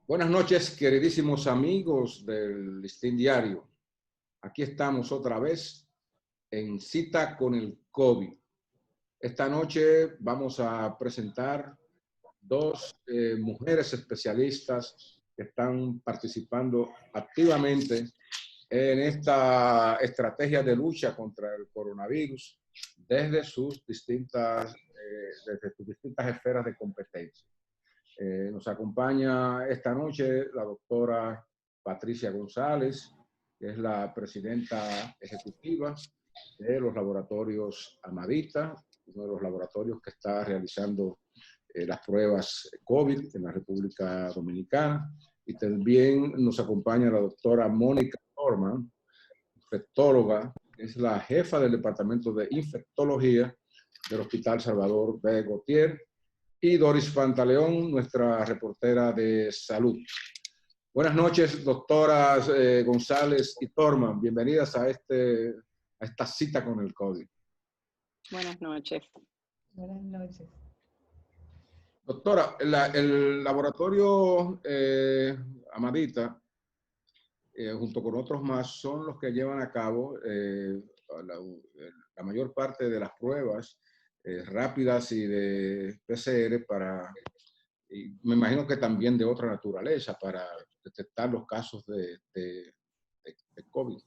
Buenas noches, queridísimos amigos del Listín Diario. Aquí estamos otra vez en Cita con el COVID. Esta noche vamos a presentar dos mujeres especialistas que están participando activamente en esta estrategia de lucha contra el coronavirus desde sus distintas esferas de competencia. Nos acompaña esta noche la doctora Patricia González, que es la presidenta ejecutiva de los laboratorios Amadita, uno de los laboratorios que está realizando las pruebas COVID en la República Dominicana. Y también nos acompaña la doctora Mónica Norman, infectóloga, que es la jefa del Departamento de Infectología del Hospital Salvador B. Gautier, y Doris Pantaleón, nuestra reportera de salud. Buenas noches, doctoras González y Torman. Bienvenidas a esta cita con el COVID. Buenas noches. Buenas noches. Doctora, el laboratorio Amadita, junto con otros más, son los que llevan a cabo la mayor parte de las pruebas rápidas y de PCR y me imagino que también de otra naturaleza para detectar los casos de COVID.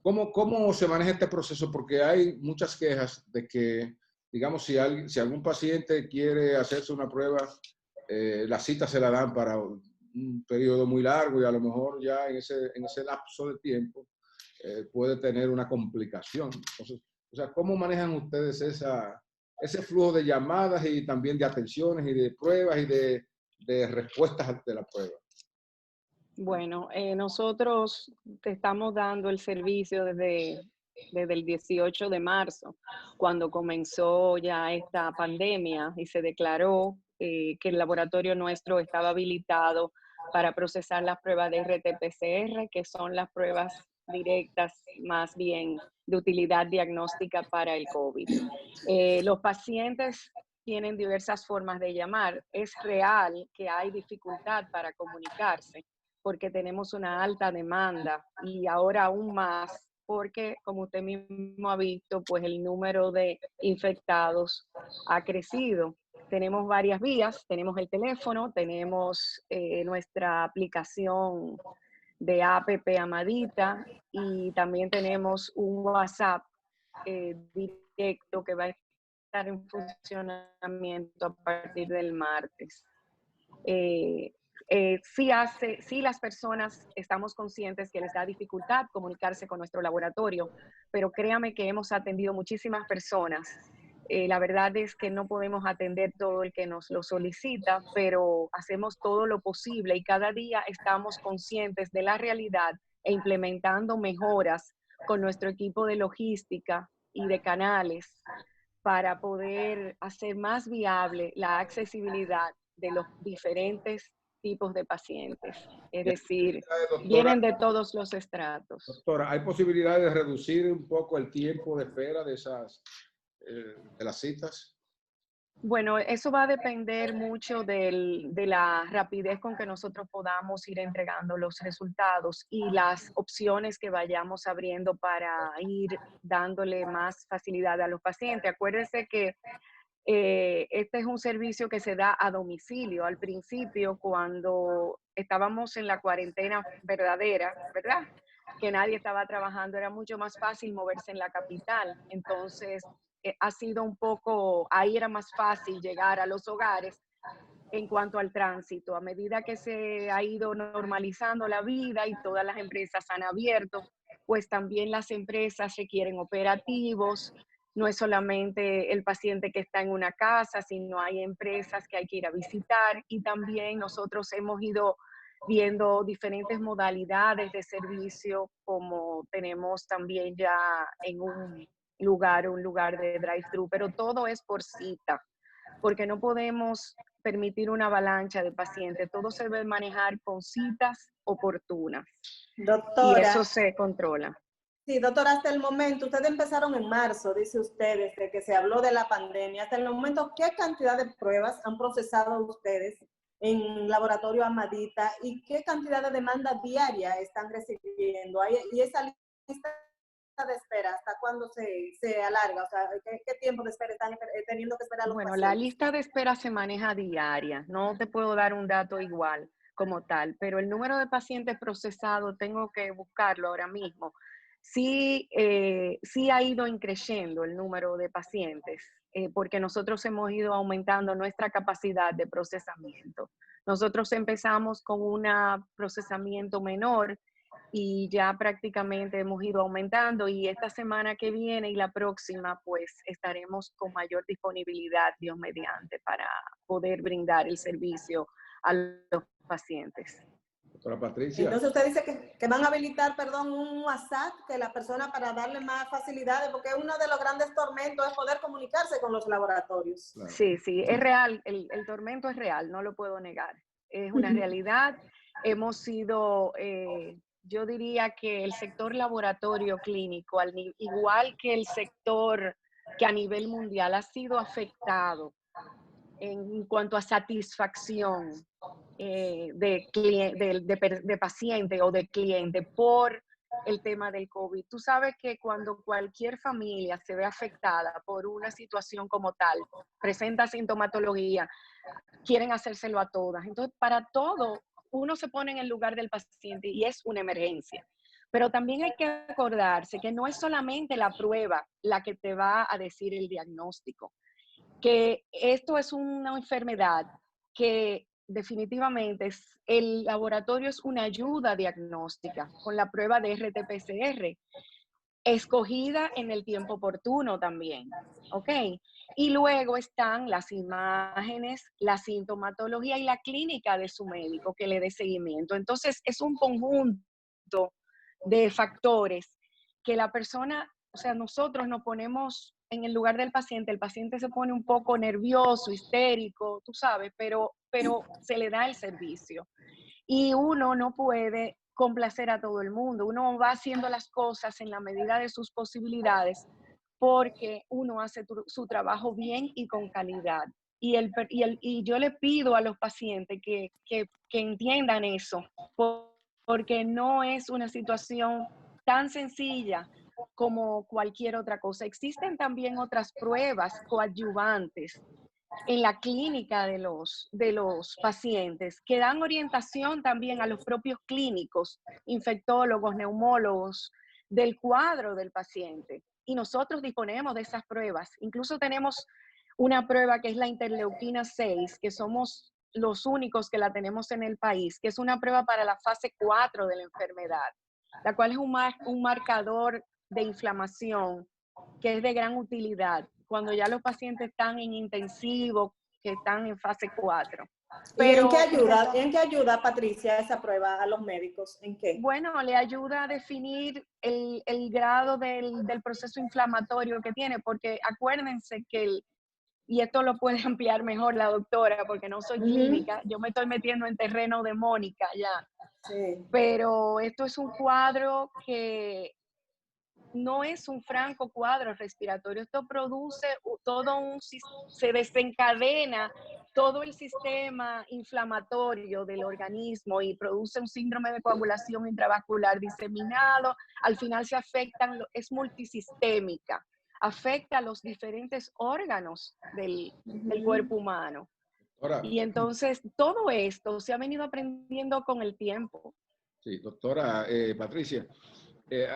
¿Cómo se maneja este proceso? Porque hay muchas quejas de que, digamos, si algún paciente quiere hacerse una prueba, la cita se la dan para un periodo muy largo y a lo mejor ya en ese lapso de tiempo puede tener una complicación. Entonces, o sea, ¿cómo manejan ustedes ese flujo de llamadas y también de atenciones y de pruebas y de respuestas de la prueba? Bueno, nosotros te estamos dando el servicio desde el 18 de marzo, cuando comenzó ya esta pandemia y se declaró que el laboratorio nuestro estaba habilitado para procesar las pruebas de RT-PCR, que son las pruebas directas más bien de utilidad diagnóstica para el COVID. Los pacientes tienen diversas formas de llamar. Es real que hay dificultad para comunicarse porque tenemos una alta demanda y ahora aún más porque, como usted mismo ha visto, pues el número de infectados ha crecido. Tenemos varias vías, tenemos el teléfono, tenemos nuestra aplicación de APP Amadita y también tenemos un WhatsApp directo que va a estar en funcionamiento a partir del martes. Sí las personas estamos conscientes que les da dificultad comunicarse con nuestro laboratorio, pero créame que hemos atendido muchísimas personas. La verdad es que no podemos atender todo el que nos lo solicita, pero hacemos todo lo posible y cada día estamos conscientes de la realidad e implementando mejoras con nuestro equipo de logística y de canales para poder hacer más viable la accesibilidad de los diferentes tipos de pacientes. Es decir, vienen de todos los estratos. Doctora, ¿hay posibilidad de reducir un poco el tiempo de espera de las citas? Bueno, eso va a depender mucho de la rapidez con que nosotros podamos ir entregando los resultados y las opciones que vayamos abriendo para ir dándole más facilidad a los pacientes. Acuérdense que este es un servicio que se da a domicilio. Al principio, cuando estábamos en la cuarentena verdadera, ¿verdad? Que nadie estaba trabajando, era mucho más fácil moverse en la capital. Entonces, ha sido un poco, ahí era más fácil llegar a los hogares en cuanto al tránsito. A medida que se ha ido normalizando la vida y todas las empresas han abierto, pues también las empresas requieren operativos. No es solamente el paciente que está en una casa, sino hay empresas que hay que ir a visitar y también nosotros hemos ido viendo diferentes modalidades de servicio, como tenemos también ya en un lugar de drive-thru, pero todo es por cita, porque no podemos permitir una avalancha de pacientes. Todo se debe manejar con citas oportunas. Doctora. Y eso se controla. Sí, doctora, hasta el momento, ustedes empezaron en marzo, dice usted, desde que se habló de la pandemia. Hasta el momento, ¿qué cantidad de pruebas han procesado ustedes en Laboratorio Amadita y qué cantidad de demanda diaria están recibiendo. Y esa lista de espera, ¿hasta cuándo se alarga? O sea, ¿qué tiempo de espera están teniendo que esperar los Bueno, pacientes? la lista de espera se maneja diaria. No te puedo dar un dato igual como tal, pero el número de pacientes procesados tengo que buscarlo ahora mismo. Sí, sí ha ido creciendo el número de pacientes, porque nosotros hemos ido aumentando nuestra capacidad de procesamiento. Nosotros empezamos con un procesamiento menor y ya prácticamente hemos ido aumentando, y esta semana que viene y la próxima pues estaremos con mayor disponibilidad, Dios mediante, para poder brindar el servicio a los pacientes. Doctora Patricia. Entonces usted dice que van a habilitar, perdón, un WhatsApp que la persona, para darle más facilidades, porque uno de los grandes tormentos es poder comunicarse con los laboratorios. Claro. Sí, sí, es real, el tormento es real, no lo puedo negar, es una realidad. Hemos sido, yo diría que el sector laboratorio clínico, igual que el sector que a nivel mundial ha sido afectado en cuanto a satisfacción de paciente o de cliente por el tema del COVID. Tú sabes que cuando cualquier familia se ve afectada por una situación como tal, presenta sintomatología, quieren hacérselo a todas. Entonces, para todo, uno se pone en el lugar del paciente y es una emergencia. Pero también hay que acordarse que no es solamente la prueba la que te va a decir el diagnóstico, que esto es una enfermedad que definitivamente el laboratorio es una ayuda diagnóstica con la prueba de RT-PCR, escogida en el tiempo oportuno también, ¿ok? Y luego están las imágenes, la sintomatología y la clínica de su médico que le dé seguimiento. Entonces, es un conjunto de factores que la persona, o sea, nosotros nos ponemos en el lugar del paciente, el paciente se pone un poco nervioso, histérico, tú sabes, pero se le da el servicio. Y uno no puede complacer a todo el mundo, uno va haciendo las cosas en la medida de sus posibilidades porque uno hace su trabajo bien y con calidad. Y yo le pido a los pacientes que entiendan eso, porque no es una situación tan sencilla como cualquier otra cosa. Existen también otras pruebas coadyuvantes en la clínica de los pacientes, que dan orientación también a los propios clínicos, infectólogos, neumólogos, del cuadro del paciente. Y nosotros disponemos de esas pruebas. Incluso tenemos una prueba que es la interleuquina 6, que somos los únicos que la tenemos en el país, que es una prueba para la fase 4 de la enfermedad, la cual es un marcador de inflamación que es de gran utilidad cuando ya los pacientes están en intensivo, que están en fase 4. Pero, ¿Y en qué ayuda, Patricia, esa prueba a los médicos? ¿En qué? Bueno, le ayuda a definir el grado del proceso inflamatorio que tiene, porque acuérdense que y esto lo puede ampliar mejor la doctora, porque no soy clínica, yo me estoy metiendo en terreno de Mónica ya. Sí. Pero esto es un cuadro que no es un franco cuadro respiratorio, esto produce se desencadena todo el sistema inflamatorio del organismo y produce un síndrome de coagulación intravascular diseminado, al final se afectan, es multisistémica, afecta a los diferentes órganos del cuerpo humano. Doctora, y entonces todo esto se ha venido aprendiendo con el tiempo. Sí, doctora Patricia.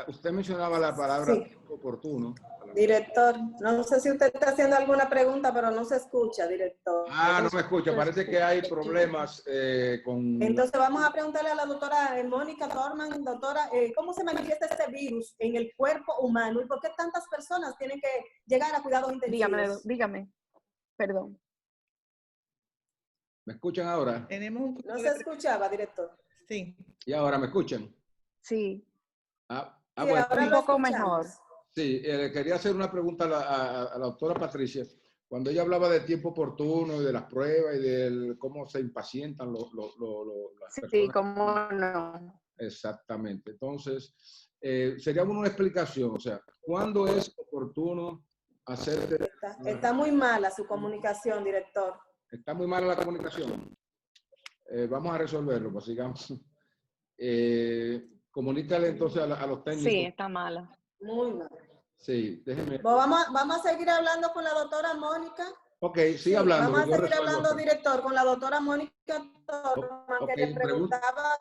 Usted mencionaba la palabra tiempo oportuno. Director, no sé si usted está haciendo alguna pregunta, pero no se escucha, director. No me escucha. Parece que hay problemas con... Entonces vamos a preguntarle a la doctora Mónica Thorman, doctora, ¿cómo se manifiesta este virus en el cuerpo humano y por qué tantas personas tienen que llegar a cuidados intensivos? Dígame, perdón. ¿Me escuchan ahora? No se escuchaba, director. Sí. ¿Y ahora me escuchan? Sí. Sí, bueno, ahora un poco mejor. Sí, quería hacer una pregunta a la doctora Patricia. Cuando ella hablaba de tiempo oportuno y de las pruebas y de cómo se impacientan las personas. Sí, cómo no. Exactamente. Entonces, sería una explicación, o sea, ¿cuándo es oportuno hacer... Está muy mala su comunicación, director. Está muy mala la comunicación. vamos a resolverlo, pues sigamos. Comunícale entonces a los técnicos. Sí, está mala. Muy mal. Sí, déjenme. Vamos a seguir hablando con la doctora Mónica. Ok, sigue hablando. Vamos a seguir hablando, director, con la doctora Mónica Torman, que le preguntaba...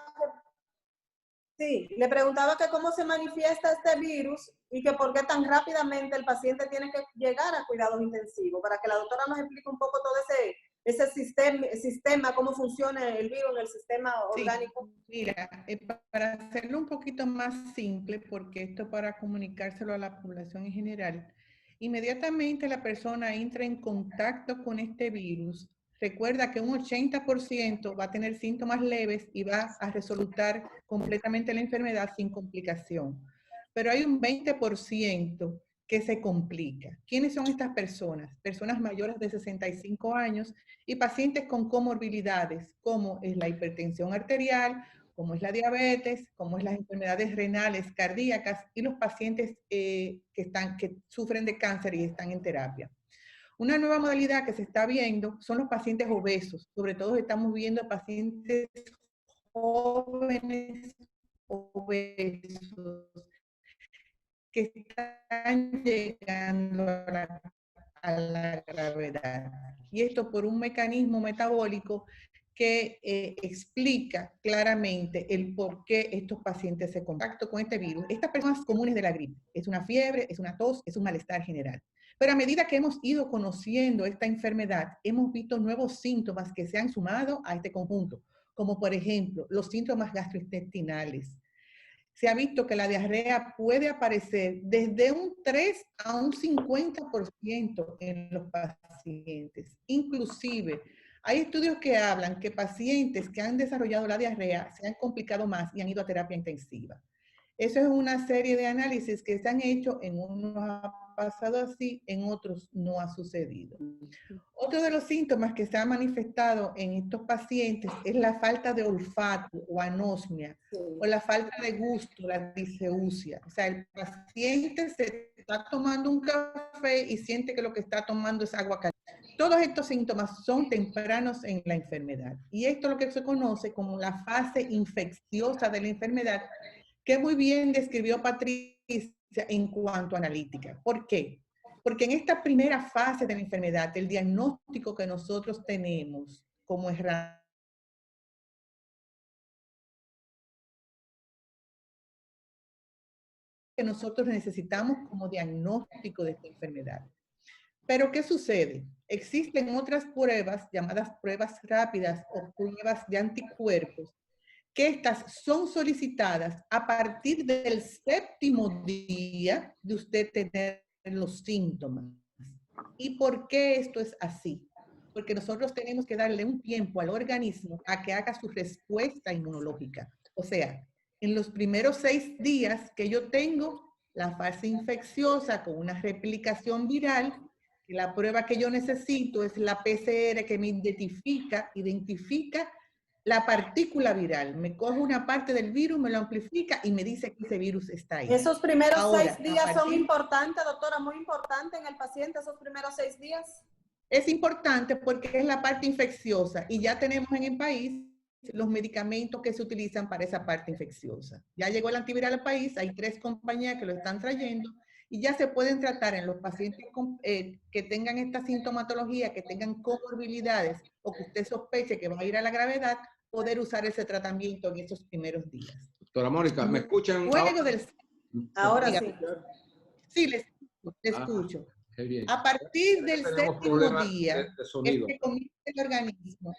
Sí, le preguntaba que cómo se manifiesta este virus y que por qué tan rápidamente el paciente tiene que llegar a cuidados intensivos, para que la doctora nos explique un poco todo ese sistema, cómo funciona el virus en el sistema orgánico. Mira, para hacerlo un poquito más simple, porque esto para comunicárselo a la población en general, inmediatamente la persona entra en contacto con este virus. Recuerda que un 80% va a tener síntomas leves y va a resolutar completamente la enfermedad sin complicación. Pero hay un 20% que se complica. ¿Quiénes son estas personas? Personas mayores de 65 años y pacientes con comorbilidades, como es la hipertensión arterial, como es la diabetes, como es las enfermedades renales, cardíacas y los pacientes que sufren de cáncer y están en terapia. Una nueva modalidad que se está viendo son los pacientes obesos. Sobre todo estamos viendo pacientes jóvenes obesos que están llegando a la gravedad. Y esto por un mecanismo metabólico que explica claramente el por qué estos pacientes se contactan con este virus. Estas personas comunes de la gripe, es una fiebre, es una tos, es un malestar general. Pero a medida que hemos ido conociendo esta enfermedad, hemos visto nuevos síntomas que se han sumado a este conjunto, como por ejemplo los síntomas gastrointestinales. Se ha visto que la diarrea puede aparecer desde un 3 a un 50% en los pacientes. Inclusive, hay estudios que hablan que pacientes que han desarrollado la diarrea se han complicado más y han ido a terapia intensiva. Eso es una serie de análisis que se han hecho, en unos ha pasado así, en otros no ha sucedido. Otro de los síntomas que se ha manifestado en estos pacientes es la falta de olfato o anosmia, o la falta de gusto, la diseusia. O sea, el paciente se está tomando un café y siente que lo que está tomando es agua caliente. Todos estos síntomas son tempranos en la enfermedad. Y esto es lo que se conoce como la fase infecciosa de la enfermedad, que muy bien describió Patricia en cuanto a analítica. ¿Por qué? Porque en esta primera fase de la enfermedad, el diagnóstico que nosotros tenemos como herramienta que nosotros necesitamos como diagnóstico de esta enfermedad. Pero ¿qué sucede? Existen otras pruebas llamadas pruebas rápidas o pruebas de anticuerpos, que estas son solicitadas a partir del 7º día de usted tener los síntomas. ¿Y por qué esto es así? Porque nosotros tenemos que darle un tiempo al organismo a que haga su respuesta inmunológica. O sea, en los primeros 6 días que yo tengo la fase infecciosa con una replicación viral, que la prueba que yo necesito es la PCR que me identifica la partícula viral. Me coge una parte del virus, me lo amplifica y me dice que ese virus está ahí. Esos primeros 6 días son importantes, doctora, muy importantes en el paciente, esos primeros 6 días. Es importante porque es la parte infecciosa y ya tenemos en el país los medicamentos que se utilizan para esa parte infecciosa. Ya llegó el antiviral al país, hay 3 compañías que lo están trayendo y ya se pueden tratar en los pacientes que tengan esta sintomatología, que tengan comorbilidades o que usted sospeche que va a ir a la gravedad, poder usar ese tratamiento en esos primeros días. Doctora Mónica, ¿me escuchan? Ahora sí. Sí, les escucho. Qué bien. A partir del 7º día es que comienza el organismo,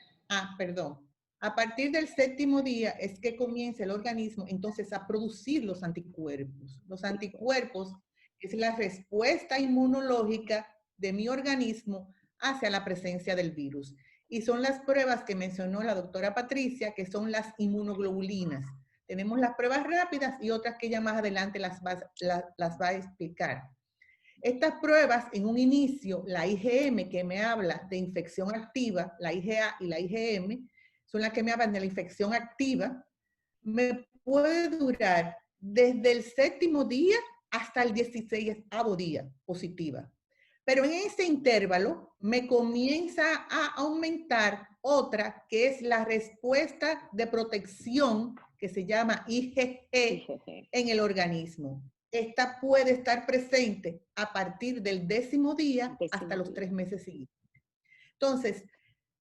a partir del 7º día es que comienza el organismo entonces a producir los anticuerpos. Los anticuerpos es la respuesta inmunológica de mi organismo hacia la presencia del virus. Y son las pruebas que mencionó la doctora Patricia, que son las inmunoglobulinas. Tenemos las pruebas rápidas y otras que ella más adelante las va a explicar. Estas pruebas, en un inicio, la IgM, que me habla de infección activa, la IgA y la IgM, son las que me hablan de la infección activa, me puede durar desde el 7º día hasta el 16º día positiva. Pero en ese intervalo me comienza a aumentar otra que es la respuesta de protección que se llama IgG en el organismo. Esta puede estar presente a partir del 10º día hasta los 3 meses siguientes. Entonces,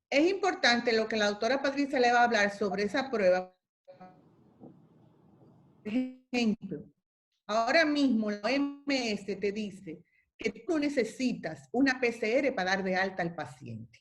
es importante lo que la doctora Patricia le va a hablar sobre esa prueba. Por ejemplo, ahora mismo la OMS te dice que tú necesitas una PCR para dar de alta al paciente.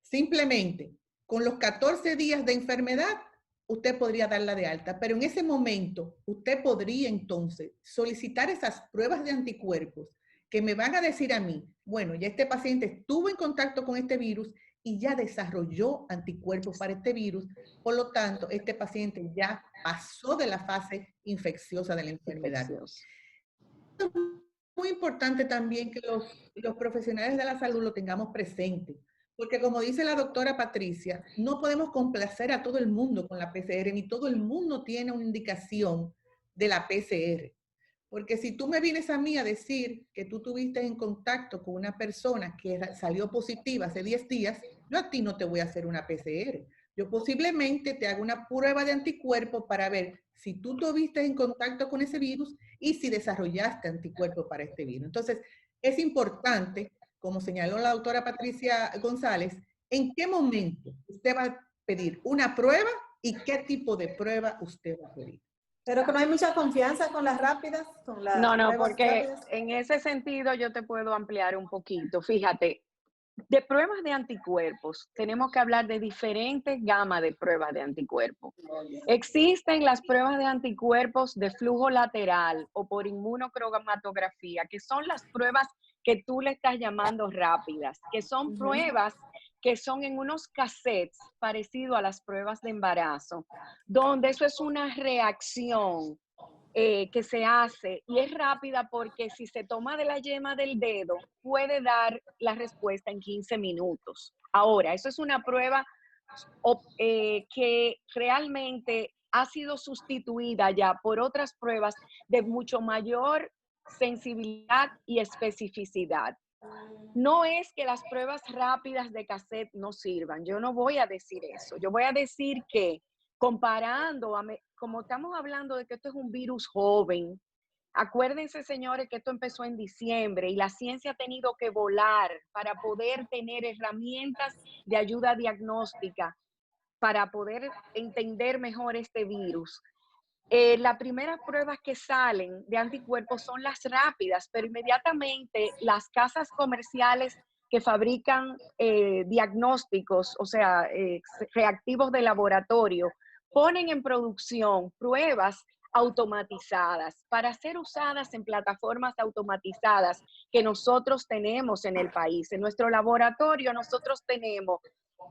Simplemente, con los 14 días de enfermedad, usted podría darla de alta, pero en ese momento usted podría entonces solicitar esas pruebas de anticuerpos que me van a decir a mí, bueno, ya este paciente estuvo en contacto con este virus y ya desarrolló anticuerpos para este virus, por lo tanto, este paciente ya pasó de la fase infecciosa de la enfermedad. Es muy importante también que los profesionales de la salud lo tengamos presente, porque como dice la doctora Patricia, no podemos complacer a todo el mundo con la PCR, ni todo el mundo tiene una indicación de la PCR. Porque si tú me vienes a mí a decir que tú tuviste en contacto con una persona que salió positiva hace 10 días, yo a ti no te voy a hacer una PCR. Yo posiblemente te hago una prueba de anticuerpos para ver si tú tuviste en contacto con ese virus y si desarrollaste anticuerpos para este virus. Entonces, es importante, como señaló la doctora Patricia González, en qué momento usted va a pedir una prueba y qué tipo de prueba usted va a pedir. Pero que no hay mucha confianza con las rápidas, con las No, pruebas porque rápidas. en ese sentido yo te puedo ampliar un poquito. Fíjate, de pruebas de anticuerpos, tenemos que hablar de diferentes gamas de pruebas de anticuerpos. Existen las pruebas de anticuerpos de flujo lateral o por inmunocromatografía, que son las pruebas que tú le estás llamando rápidas, que son pruebas que son en unos cassettes parecidos a las pruebas de embarazo, donde eso es una reacción que se hace y es rápida porque si se toma de la yema del dedo, puede dar la respuesta en 15 minutos. Ahora, eso es una prueba que realmente ha sido sustituida ya por otras pruebas de mucho mayor sensibilidad y especificidad. No es que las pruebas rápidas de cassette no sirvan, yo no voy a decir eso. Yo voy a decir que comparando, como estamos hablando de que esto es un virus joven, acuérdense, señores, que esto empezó en diciembre y la ciencia ha tenido que volar para poder tener herramientas de ayuda diagnóstica para poder entender mejor este virus. Las primeras pruebas que salen de anticuerpos son las rápidas, pero inmediatamente las casas comerciales que fabrican diagnósticos, o sea, reactivos de laboratorio, ponen en producción pruebas automatizadas para ser usadas en plataformas automatizadas que nosotros tenemos en el país. En nuestro laboratorio nosotros tenemos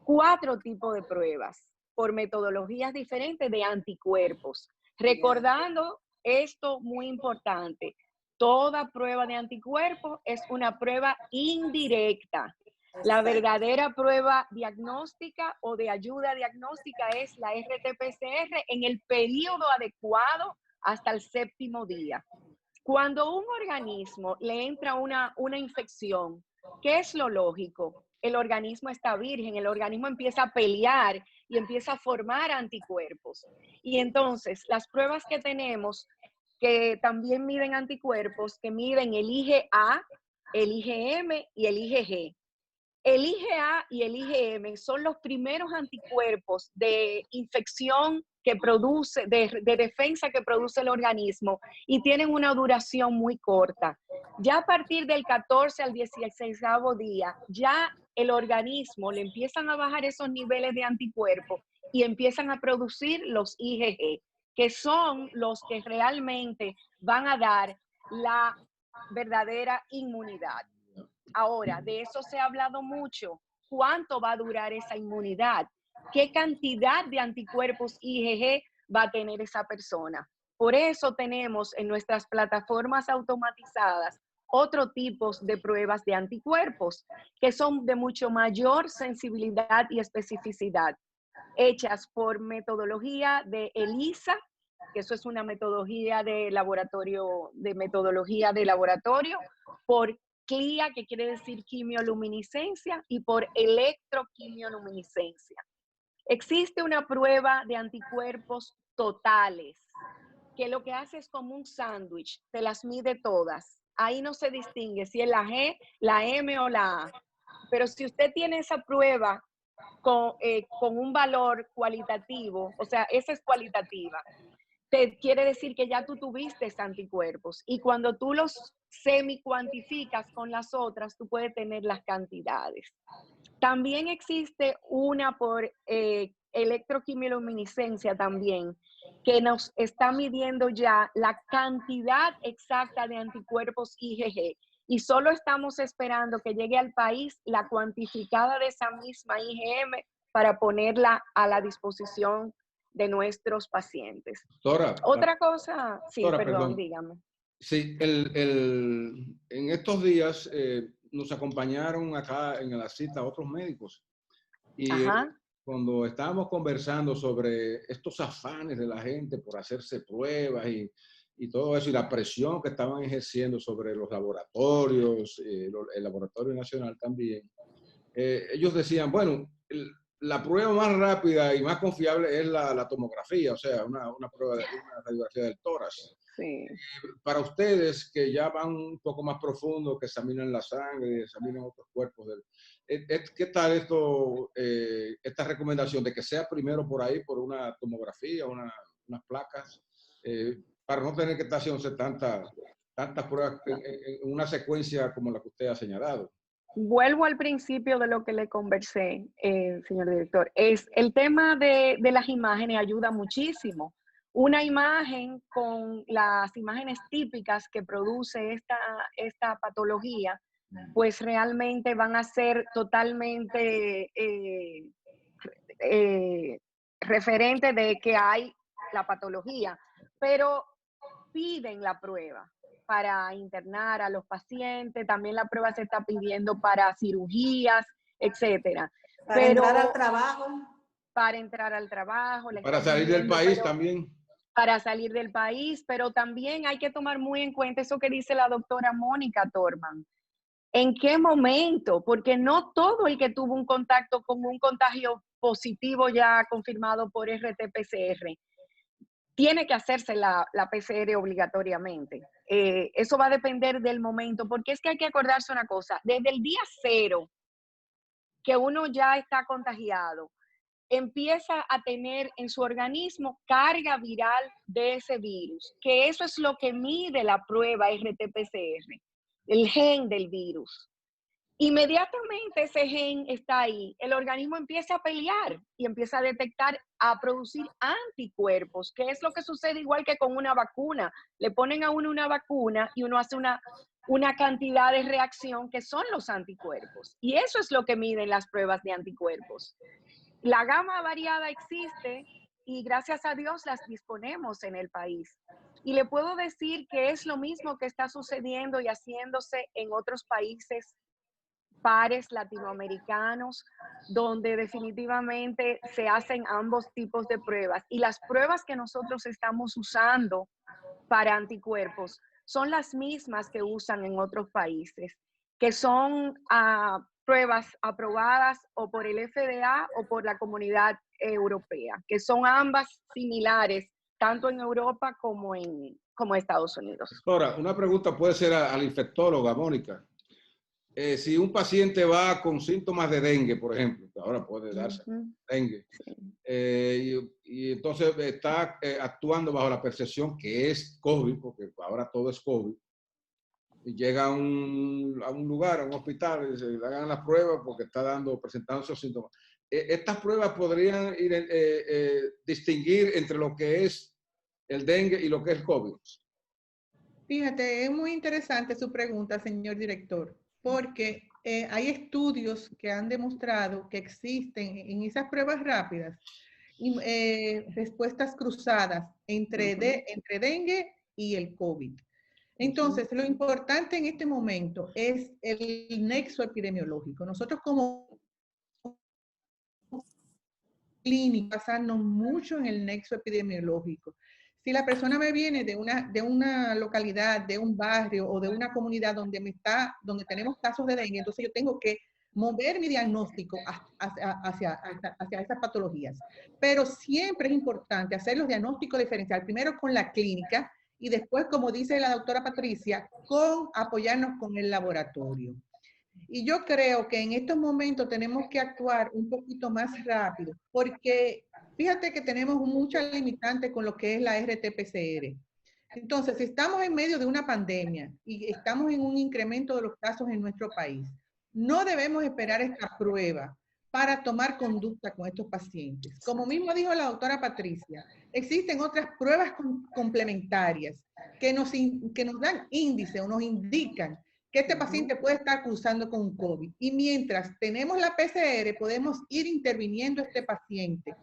4 tipos de pruebas por metodologías diferentes de anticuerpos. Recordando esto muy importante, toda prueba de anticuerpos es una prueba indirecta. La verdadera prueba diagnóstica o de ayuda diagnóstica es la RT-PCR en el periodo adecuado hasta el 7º día. Cuando un organismo le entra una infección, ¿qué es lo lógico? El organismo está virgen, el organismo empieza a pelear y empieza a formar anticuerpos. Y entonces, las pruebas que tenemos, que también miden anticuerpos, que miden el IgA, el IgM y el IgG. El IgA y el IgM son los primeros anticuerpos de infección que produce, de defensa que produce el organismo y tienen una duración muy corta. Ya a partir del 14 al 16º día, ya el organismo le empiezan a bajar esos niveles de anticuerpos y empiezan a producir los IgG, que son los que realmente van a dar la verdadera inmunidad. Ahora, de eso se ha hablado mucho. ¿Cuánto va a durar esa inmunidad? ¿Qué cantidad de anticuerpos IgG va a tener esa persona? Por eso tenemos en nuestras plataformas automatizadas otro tipo de pruebas de anticuerpos que son de mucho mayor sensibilidad y especificidad, hechas por metodología de ELISA, que eso es una metodología de laboratorio, por CLIA, que quiere decir quimioluminiscencia, y por electroquimioluminiscencia. Existe una prueba de anticuerpos totales, que lo que hace es como un sándwich, te las mide todas. Ahí no se distingue si es la G, la M o la A. Pero si usted tiene esa prueba con un valor cualitativo, o sea, esa es cualitativa, te quiere decir que ya tú tuviste anticuerpos. Y cuando tú los semi-cuantificas con las otras, tú puedes tener las cantidades. También existe una por electroquimioluminiscencia también, que nos está midiendo ya la cantidad exacta de anticuerpos IgG. Y solo estamos esperando que llegue al país la cuantificada de esa misma IgM para ponerla a la disposición de nuestros pacientes. Doctora, Otra cosa, sí, doctora, perdón, dígame. Sí, en estos días nos acompañaron acá en la cita otros médicos y cuando estábamos conversando sobre estos afanes de la gente por hacerse pruebas y todo eso y la presión que estaban ejerciendo sobre los laboratorios, el Laboratorio Nacional también, ellos decían, bueno, la prueba más rápida y más confiable es la tomografía, o sea, una prueba de una radiografía del tórax. Sí. Para ustedes que ya van un poco más profundo, que examinan la sangre, examinan otros cuerpos, ¿qué tal esta recomendación de que sea primero por ahí, por una tomografía, unas placas, para no tener que estar haciéndose tantas pruebas en una secuencia como la que usted ha señalado? Vuelvo al principio de lo que le conversé, señor director. El tema de las imágenes ayuda muchísimo. Una imagen con las imágenes típicas que produce esta patología, pues realmente van a ser totalmente referentes de que hay la patología, pero piden la prueba para internar a los pacientes, también la prueba se está pidiendo para cirugías, etcétera. Para entrar al trabajo. Para entrar al trabajo. Para salir del país también. Para salir del país, pero también hay que tomar muy en cuenta eso que dice la doctora Mónica Torman. ¿En qué momento? Porque no todo el que tuvo un contacto con un contagio positivo ya confirmado por RT-PCR tiene que hacerse la PCR obligatoriamente. Eso va a depender del momento, porque es que hay que acordarse una cosa, desde el día 0 que uno ya está contagiado, empieza a tener en su organismo carga viral de ese virus, que eso es lo que mide la prueba RT-PCR, el gen del virus. Inmediatamente ese gen está ahí, el organismo empieza a pelear y empieza a detectar, a producir anticuerpos, que es lo que sucede igual que con una vacuna. Le ponen a uno una vacuna y uno hace una cantidad de reacción que son los anticuerpos. Y eso es lo que miden las pruebas de anticuerpos. La gama variada existe y gracias a Dios las disponemos en el país. Y le puedo decir que es lo mismo que está sucediendo y haciéndose en otros países pares latinoamericanos, donde definitivamente se hacen ambos tipos de pruebas. Y las pruebas que nosotros estamos usando para anticuerpos son las mismas que usan en otros países, que son pruebas aprobadas o por el FDA o por la Comunidad Europea, que son ambas similares, tanto en Europa como en Estados Unidos. Ahora, una pregunta puede ser a la infectóloga, Mónica. Si un paciente va con síntomas de dengue, por ejemplo, que ahora puede darse dengue, sí. Y entonces está actuando bajo la percepción que es COVID, porque ahora todo es COVID, y llega a un lugar, a un hospital, y se le hagan las pruebas porque está presentando esos síntomas. Estas pruebas podrían distinguir entre lo que es el dengue y lo que es el COVID. Fíjate, es muy interesante su pregunta, señor director, porque hay estudios que han demostrado que existen en esas pruebas rápidas respuestas cruzadas entre dengue y el COVID. Entonces, lo importante en este momento es el nexo epidemiológico. Nosotros como clínica basarnos mucho en el nexo epidemiológico. Si la persona me viene de una localidad, de un barrio o de una comunidad donde tenemos casos de dengue, entonces yo tengo que mover mi diagnóstico hacia esas patologías. Pero siempre es importante hacer los diagnósticos diferenciales, primero con la clínica y después, como dice la doctora Patricia, apoyarnos con el laboratorio. Y yo creo que en estos momentos tenemos que actuar un poquito más rápido, porque fíjate que tenemos muchas limitantes con lo que es la RT-PCR. Entonces, si estamos en medio de una pandemia y estamos en un incremento de los casos en nuestro país, no debemos esperar esta prueba para tomar conducta con estos pacientes. Como mismo dijo la doctora Patricia, existen otras pruebas complementarias que nos dan índice o nos indican que este paciente puede estar cursando con COVID. Y mientras tenemos la PCR, podemos ir interviniendo este paciente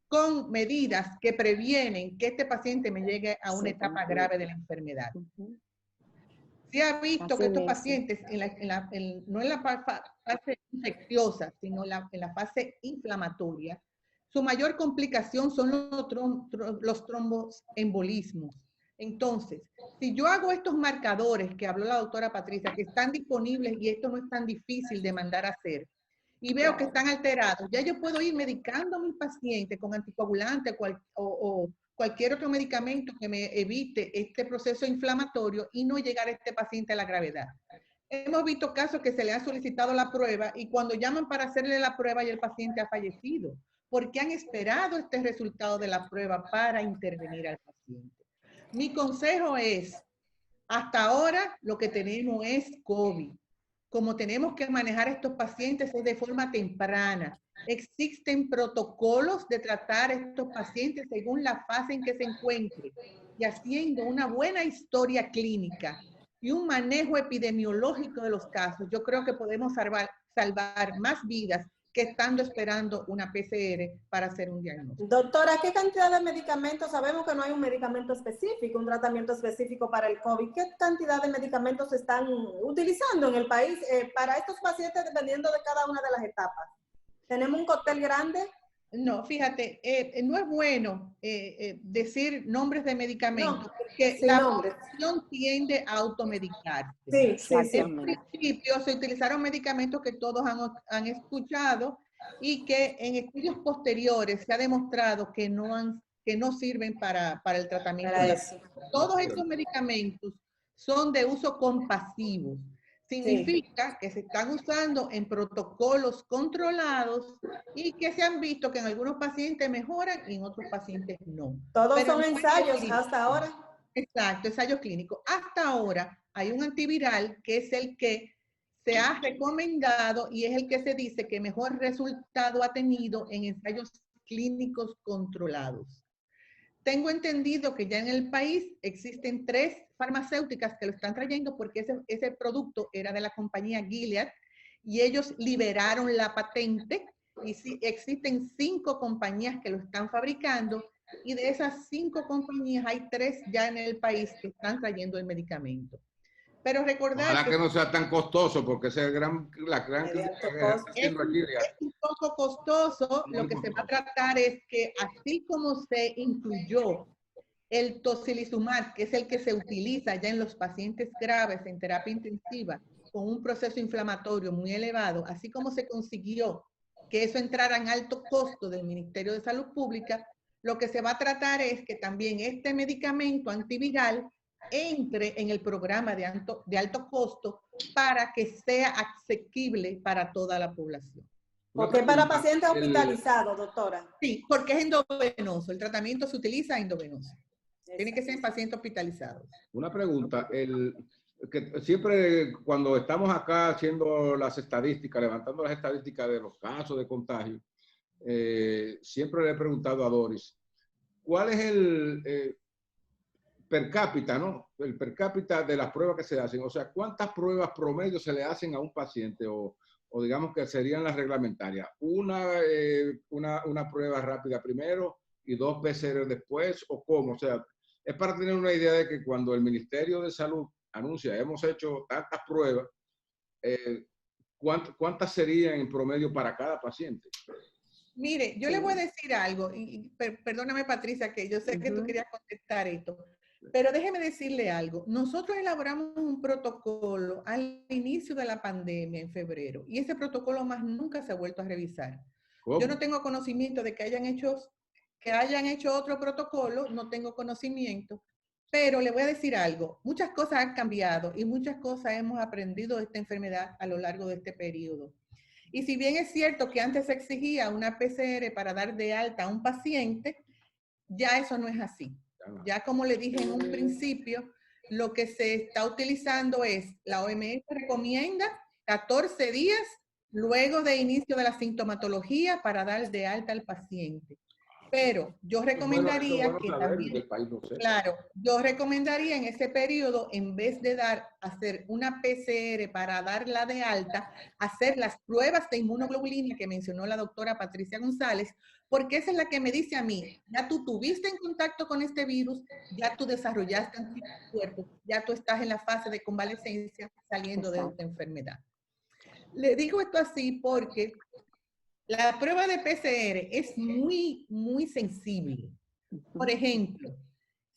con medidas que previenen que este paciente me llegue a una etapa grave de la enfermedad. Se ha visto que estos pacientes, no en la fase infecciosa, sino en la fase inflamatoria, su mayor complicación son los tromboembolismos. Entonces, si yo hago estos marcadores que habló la doctora Patricia, que están disponibles y esto no es tan difícil de mandar a hacer, y veo que están alterados, ya yo puedo ir medicando a mis pacientes con anticoagulantes o cualquier otro medicamento que me evite este proceso inflamatorio y no llegar a este paciente a la gravedad. Hemos visto casos que se le ha solicitado la prueba y cuando llaman para hacerle la prueba y el paciente ha fallecido, porque han esperado este resultado de la prueba para intervenir al paciente. Mi consejo es, hasta ahora lo que tenemos es COVID. Como tenemos que manejar a estos pacientes es de forma temprana. Existen protocolos de tratar a estos pacientes según la fase en que se encuentre y haciendo una buena historia clínica y un manejo epidemiológico de los casos. Yo creo que podemos salvar más vidas que estando esperando una PCR para hacer un diagnóstico. Doctora, ¿qué cantidad de medicamentos? Sabemos que no hay un medicamento específico, un tratamiento específico para el COVID. ¿Qué cantidad de medicamentos se están utilizando en el país para estos pacientes dependiendo de cada una de las etapas? ¿Tenemos un cóctel grande? No, fíjate, no es bueno decir nombres de medicamentos porque la población tiende a automedicarse. Sí. En principio se utilizaron medicamentos que todos han escuchado y que en estudios posteriores se ha demostrado que no sirven para el tratamiento. Todos estos medicamentos son de uso compasivo. Significa que se están usando en protocolos controlados y que se han visto que en algunos pacientes mejoran y en otros pacientes no. Todos son ensayos hasta ahora. Exacto, ensayos clínicos. Hasta ahora hay un antiviral que es el que se ha recomendado y es el que se dice que mejor resultado ha tenido en ensayos clínicos controlados. Tengo entendido que ya en el país existen 3 farmacéuticas que lo están trayendo porque ese producto era de la compañía Gilead y ellos liberaron la patente y sí, existen 5 compañías que lo están fabricando y de esas 5 compañías hay 3 ya en el país que están trayendo el medicamento. Pero recordar ojalá que no sea tan costoso porque ese es la gran es un poco costoso. Lo que se va a tratar es que así como se incluyó el tocilizumab, que es el que se utiliza ya en los pacientes graves en terapia intensiva con un proceso inflamatorio muy elevado, así como se consiguió que eso entrara en alto costo del Ministerio de Salud Pública, lo que se va a tratar es que también este medicamento antiviral entre en el programa de alto costo para que sea asequible para toda la población. Porque para pacientes hospitalizados, doctora. Sí, porque es endovenoso. El tratamiento se utiliza endovenoso. Tiene que ser en pacientes hospitalizados. Una pregunta. Que siempre cuando estamos acá haciendo las estadísticas, levantando las estadísticas de los casos de contagio, siempre le he preguntado a Doris, ¿cuál es el per cápita, ¿no? El per cápita de las pruebas que se hacen. O sea, ¿cuántas pruebas promedio se le hacen a un paciente? O digamos que serían las reglamentarias. Una prueba rápida primero y 2 PCR después, ¿o cómo? O sea, es para tener una idea de que cuando el Ministerio de Salud anuncia, hemos hecho tantas pruebas, ¿cuántas serían en promedio para cada paciente? Mire, yo le voy a decir algo, perdóname Patricia, que yo sé que tú querías contestar esto, pero déjeme decirle algo. Nosotros elaboramos un protocolo al inicio de la pandemia en febrero y ese protocolo más nunca se ha vuelto a revisar. ¿Cómo? Yo no tengo conocimiento de que hayan hecho otro protocolo, no tengo conocimiento, pero le voy a decir algo. Muchas cosas han cambiado y muchas cosas hemos aprendido de esta enfermedad a lo largo de este periodo. Y si bien es cierto que antes se exigía una PCR para dar de alta a un paciente, ya eso no es así. Ya como le dije en un principio, lo que se está utilizando es, la OMS recomienda 14 días luego de inicio de la sintomatología para dar de alta al paciente. Pero yo recomendaría que también, claro, yo recomendaría en ese periodo, en vez de hacer una PCR para darla de alta, hacer las pruebas de inmunoglobulina que mencionó la doctora Patricia González, porque esa es la que me dice a mí, ya tú tuviste en contacto con este virus, ya tú desarrollaste anticuerpos, ya tú estás en la fase de convalecencia saliendo de esta enfermedad. Le digo esto así porque la prueba de PCR es muy sensible. Por ejemplo,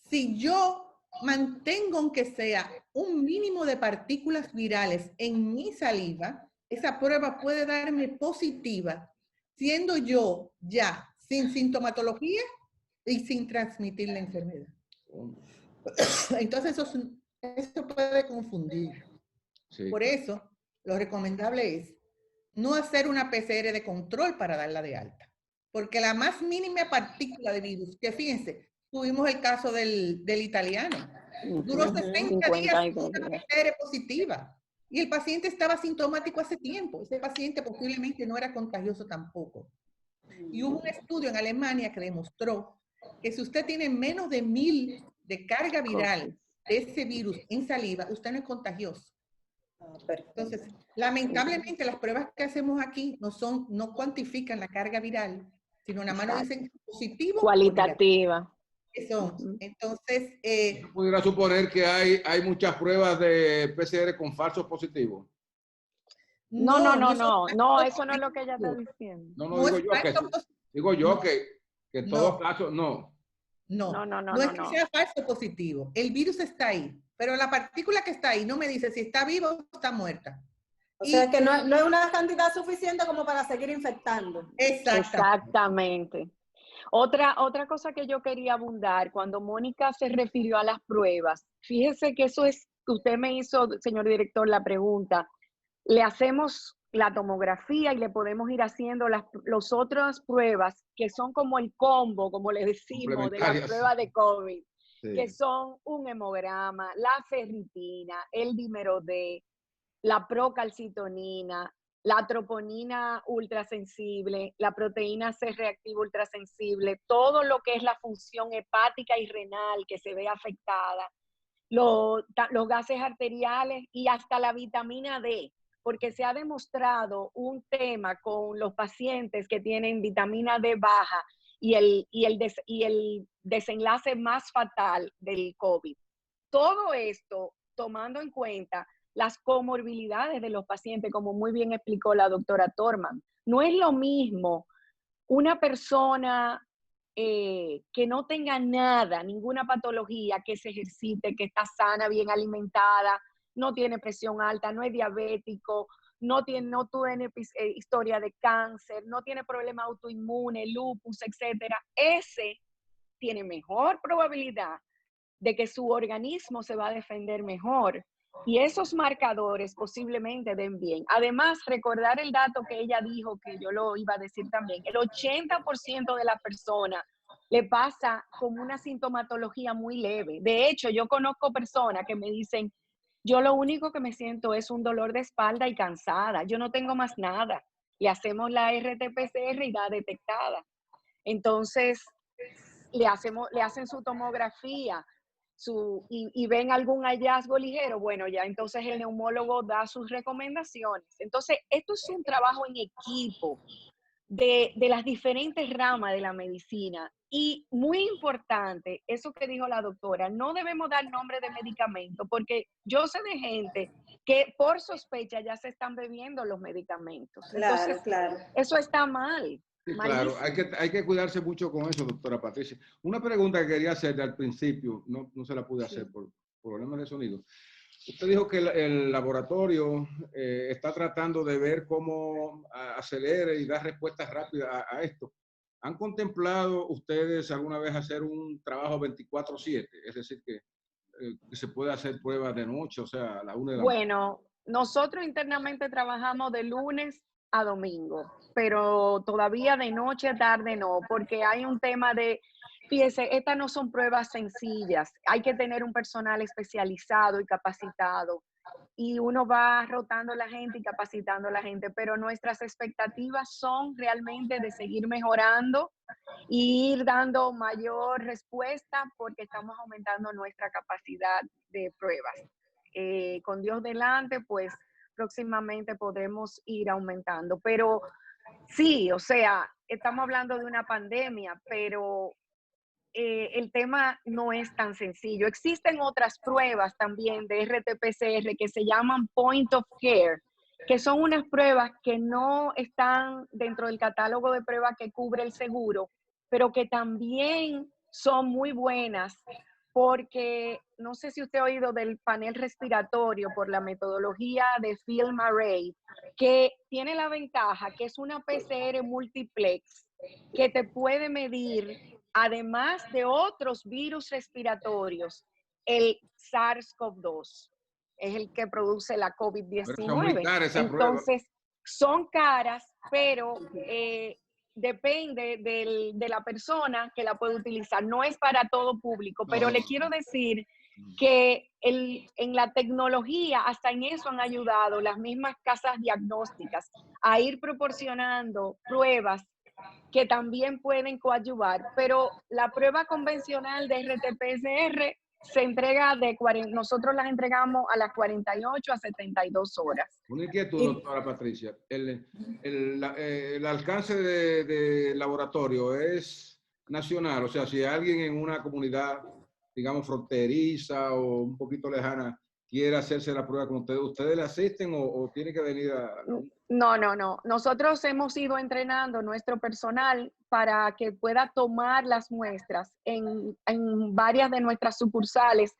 si yo mantengo aunque sea un mínimo de partículas virales en mi saliva, esa prueba puede darme positiva, siendo yo ya sin sintomatología y sin transmitir la enfermedad. Entonces eso puede confundir. Sí. Por eso, lo recomendable es no hacer una PCR de control para darla de alta. Porque la más mínima partícula de virus, que fíjense, tuvimos el caso del italiano, duró 60 días con una PCR positiva y el paciente estaba sintomático hace tiempo. Ese paciente posiblemente no era contagioso tampoco. Y hubo un estudio en Alemania que demostró que si usted tiene menos de 1000 de carga viral de ese virus en saliva, usted no es contagioso. Entonces, lamentablemente las pruebas que hacemos aquí no cuantifican la carga viral, sino nada más nos dicen positivo. Cualitativa. Eso. Entonces, ¿no pudiera suponer que hay muchas pruebas de PCR con falsos positivos? No, eso no es lo que ella está diciendo. No digo yo que en todos casos no. No es que sea falso positivo. El virus está ahí, pero la partícula que está ahí no me dice si está viva o está muerta. O sea que no es una cantidad suficiente como para seguir infectando. Exactamente. Otra cosa que yo quería abundar, cuando Mónica se refirió a las pruebas, fíjese que eso es, usted me hizo, señor director, la pregunta, le hacemos la tomografía y le podemos ir haciendo las otras pruebas que son como el combo, como le decimos, de la prueba de COVID, que son un hemograma, la ferritina, el dímero D, la procalcitonina, la troponina ultrasensible, la proteína C reactiva ultrasensible, todo lo que es la función hepática y renal que se ve afectada, los gases arteriales y hasta la vitamina D, porque se ha demostrado un tema con los pacientes que tienen vitamina D baja y el desenlace más fatal del COVID. Todo esto tomando en cuenta las comorbilidades de los pacientes, como muy bien explicó la doctora Torman. No es lo mismo una persona que no tenga nada, ninguna patología, que se ejercite, que está sana, bien alimentada, no tiene presión alta, no es diabético, no tiene historia de cáncer, no tiene problema autoinmune, lupus, etcétera. Ese tiene mejor probabilidad de que su organismo se va a defender mejor. Y esos marcadores posiblemente den bien. Además, recordar el dato que ella dijo, que yo lo iba a decir también, el 80% de las personas le pasa con una sintomatología muy leve. De hecho, yo conozco personas que me dicen, yo lo único que me siento es un dolor de espalda y cansada, yo no tengo más nada. Le hacemos la RT-PCR y da detectada. Entonces, le hacen su tomografía, y ven algún hallazgo ligero, bueno, ya entonces el neumólogo da sus recomendaciones. Entonces, esto es un trabajo en equipo de las diferentes ramas de la medicina. Y muy importante, eso que dijo la doctora, no debemos dar nombre de medicamento, porque yo sé de gente que por sospecha ya se están bebiendo los medicamentos. Entonces, claro. Eso está mal. Sí, claro, hay que cuidarse mucho con eso, doctora Patricia. Una pregunta que quería hacerle al principio, no se la pude hacer por problemas de sonido. Usted dijo que el laboratorio está tratando de ver cómo acelere y dar respuestas rápidas a esto. ¿Han contemplado ustedes alguna vez hacer un trabajo 24/7? Es decir, que se puede hacer pruebas de noche, o sea, a la 1 de la mañana. Bueno, nosotros internamente trabajamos de lunes a domingo, pero todavía de noche a tarde no, porque hay un tema de, fíjese, estas no son pruebas sencillas, hay que tener un personal especializado y capacitado, y uno va rotando la gente y capacitando a la gente, pero nuestras expectativas son realmente de seguir mejorando y ir dando mayor respuesta porque estamos aumentando nuestra capacidad de pruebas. Con Dios delante, pues próximamente podremos ir aumentando. Pero sí, o sea, estamos hablando de una pandemia, pero el tema no es tan sencillo. Existen otras pruebas también de RT-PCR que se llaman Point of Care, que son unas pruebas que no están dentro del catálogo de pruebas que cubre el seguro, pero que también son muy buenas porque no sé si usted ha oído del panel respiratorio por la metodología de Film Array, que tiene la ventaja que es una PCR multiplex que te puede medir, además de otros virus respiratorios, el SARS-CoV-2, es el que produce la Pero son muy COVID-19. caras esas pruebas. Entonces, son caras, pero depende de la persona que la puede utilizar. No es para todo público, pero le quiero decir que en la tecnología, hasta en eso han ayudado las mismas casas diagnósticas a ir proporcionando pruebas que también pueden coadyuvar, pero la prueba convencional de RT-PCR se entrega nosotros las entregamos a las 48 a 72 horas. Una inquietud, doctora Patricia. El alcance de laboratorio es nacional, o sea, si alguien en una comunidad, digamos, fronteriza o un poquito lejana quiere hacerse la prueba con ustedes, ¿ustedes le asisten o tiene que venir a... No. Nosotros hemos ido entrenando nuestro personal para que pueda tomar las muestras en varias de nuestras sucursales.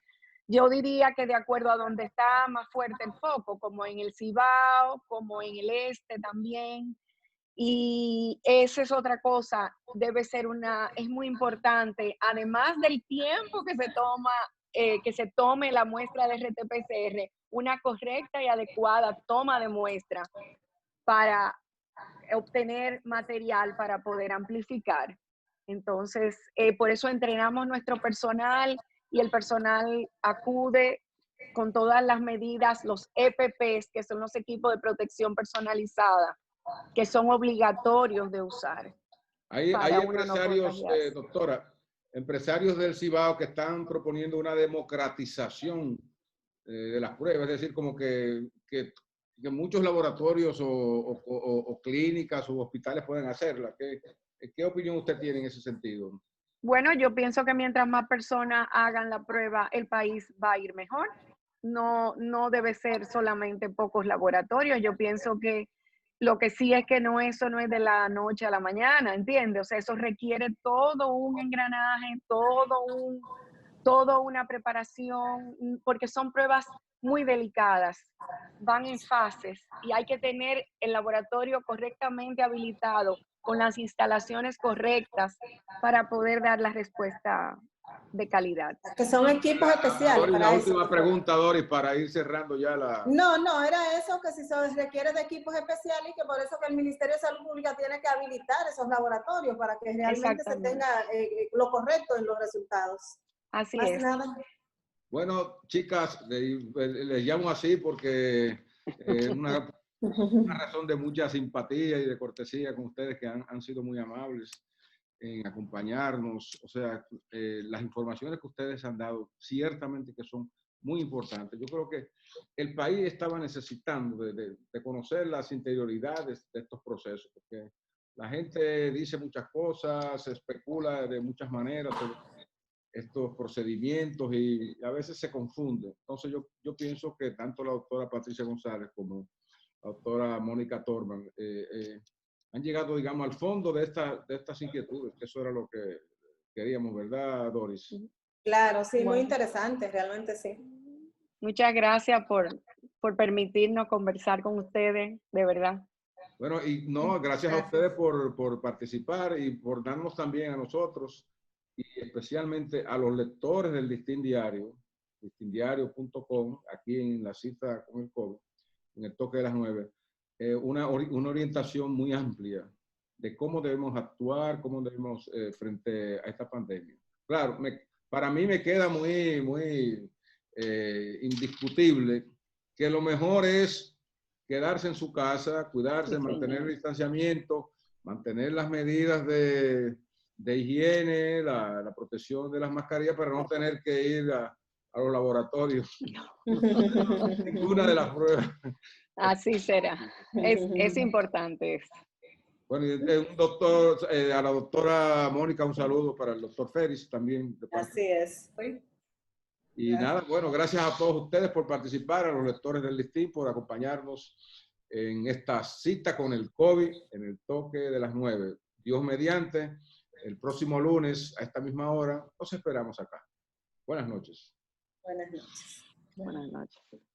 Yo diría que de acuerdo a donde está más fuerte el foco, como en el Cibao, como en el este también. Y esa es otra cosa, es muy importante, además del tiempo que se tome la muestra de RT-PCR, una correcta y adecuada toma de muestra para obtener material para poder amplificar. Entonces, por eso entrenamos nuestro personal y el personal acude con todas las medidas, los EPPs, que son los equipos de protección personalizada, que son obligatorios de usar. Hay empresarios, no doctora, empresarios del Cibao que están proponiendo una democratización de las pruebas, es decir, como que muchos laboratorios o clínicas o hospitales pueden hacerla. ¿Qué opinión usted tiene en ese sentido? Bueno, yo pienso que mientras más personas hagan la prueba, el país va a ir mejor. No debe ser solamente pocos laboratorios. Yo pienso que lo que sí es que eso no es de la noche a la mañana, ¿entiendes? O sea, eso requiere todo un engranaje, toda una preparación, porque son pruebas muy delicadas, van en fases y hay que tener el laboratorio correctamente habilitado, con las instalaciones correctas para poder dar la respuesta de calidad. Que son equipos especiales Doris, para la eso. última pregunta, Doris, para ir cerrando ya la... No, era eso, que si se requiere de equipos especiales y que por eso que el Ministerio de Salud Pública tiene que habilitar esos laboratorios para que realmente se tenga lo correcto en los resultados. Así Más es. nada. Bueno, chicas, les llamo así porque una razón de mucha simpatía y de cortesía con ustedes que han sido muy amables en acompañarnos. O sea, las informaciones que ustedes han dado ciertamente que son muy importantes. Yo creo que el país estaba necesitando de conocer las interioridades de estos procesos, porque la gente dice muchas cosas, se especula de muchas maneras sobre estos procedimientos y a veces se confunde. Entonces yo pienso que tanto la doctora Patricia González como la doctora Mónica Torman han llegado, digamos, al fondo de estas inquietudes, que eso era lo que queríamos, ¿verdad, Doris? Claro, sí, muy Bueno. interesante, realmente sí. Muchas gracias por permitirnos conversar con ustedes, de verdad. Bueno, y no, gracias a ustedes por participar y por darnos también a nosotros, y especialmente a los lectores del Listín Diario, listindiario.com, aquí en la cita con el COVID, en el toque de las 9, una orientación muy amplia de cómo debemos actuar, cómo debemos frente a esta pandemia. Claro, para mí me queda muy indiscutible que lo mejor es quedarse en su casa, cuidarse, Sí, mantener el señor. distanciamiento, mantener las medidas de higiene, la protección de las mascarillas para no tener que ir a los laboratorios. Ninguna de las pruebas. Así será. Es importante esto. Bueno, y un doctor, a la doctora Mónica, un saludo para el doctor Félix también. Así es. Y nada, bueno, gracias a todos ustedes por participar, a los lectores del Listín por acompañarnos en esta cita con el COVID en el toque de las 9. Dios mediante, el próximo lunes a esta misma hora, los esperamos acá. Buenas noches. Buenas noches. Buenas noches.